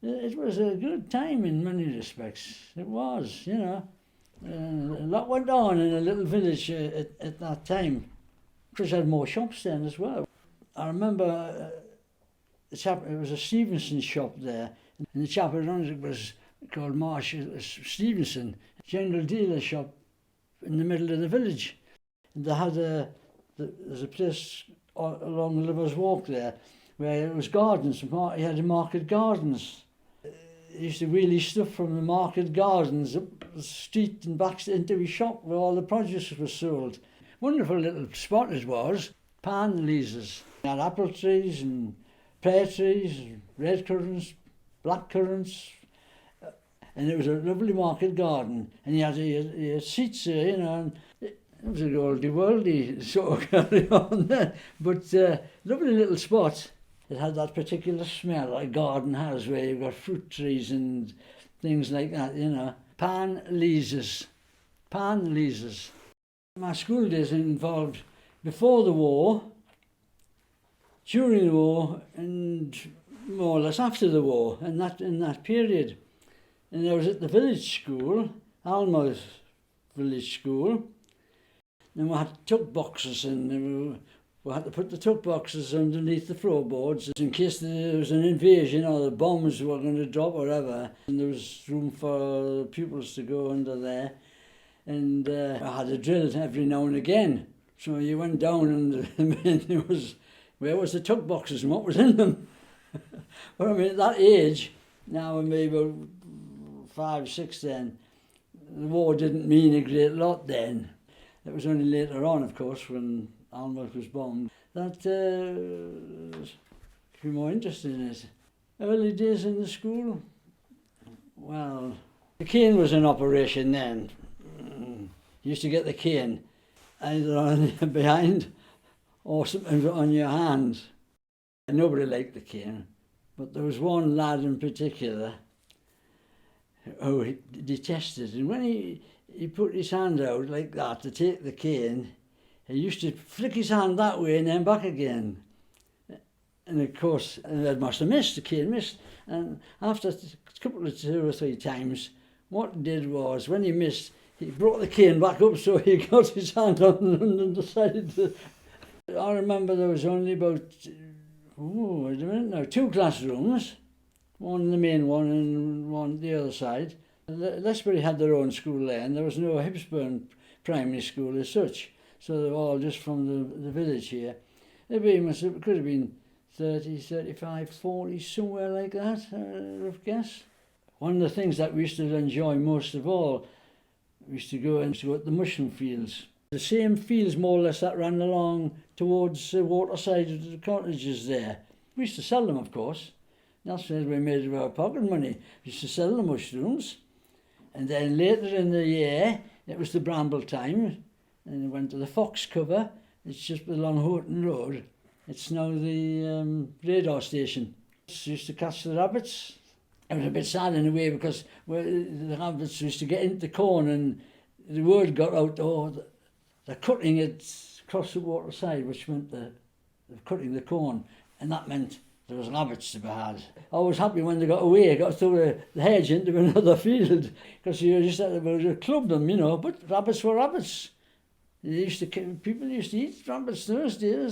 It was a good time in many respects. It was, you know. A lot went on in a little village at that time. Chris had more shops then as well. I remember it was a Stevenson shop there, and the chap who runs it was called Marsh Stevenson, general dealer shop in the middle of the village. And they had there's a place along the Lovers Walk there where it was gardens. He had market gardens. He used to wheelie stuff from the market gardens up the street and back into his shop where all the produce was sold. Wonderful little spot it was. Pan leases. He had apple trees and pear trees, red currants, black currants, and it was a lovely market garden. And he had seats there, you know, and it was an oldie-worldy sort of carry on there. But lovely little spot. It had that particular smell like a garden has where you've got fruit trees and things like that, you know. Pan leases. Pan leases. My school days involved before the war, during the war, and more or less after the war, in that period. And I was at the village school, Almouth Village School, and we had tuck boxes, and we had to put the tuck boxes underneath the floorboards in case there was an invasion or the bombs were going to drop or whatever. And there was room for pupils to go under there. And I had a drill every now and again. So you went down and there was, where was the tuck boxes and what was in them? But I mean, at that age, now I'm maybe about 5, 6 then, the war didn't mean a great lot then. It was only later on, of course, when Almouth was bombed, that became more interested in it. Early days in the school, well, the cane was in operation then. You used to get the cane either on behind or something on your hand. Nobody liked the cane, but there was one lad in particular who he detested, and when he put his hand out like that to take the cane, he used to flick his hand that way and then back again. And of course, the must have missed, the cane missed. And after a couple of 2 or 3 times, what he did was, when he missed, he brought the cane back up so he got his hand on the side. I remember there was only about, wait a minute now, 2 classrooms, one in the main one and one the other side. Lesbury had their own school there, and there was no Hibsburn primary school as such. So they were all just from the village here. It could have been 30, 35, 40, somewhere like that, rough guess. One of the things that we used to enjoy most of all, we used to go to the mushroom fields. The same fields more or less that ran along towards the waterside of the cottages there. We used to sell them, of course. That's where we made our pocket money. We used to sell the mushrooms. And then later in the year, it was the bramble time, and we went to the fox cover. It's just along Houghton Road. It's now the radar station. We used to catch the rabbits. It was a bit sad in a way because the rabbits used to get into the corn and the word got out, oh, they're cutting it across the waterside, which meant they're cutting the corn, and that meant there was rabbits to be had. I was happy when they got away, got through the hedge into another field, because you just had to club them, you know, but rabbits were rabbits. People used to eat rabbits those days.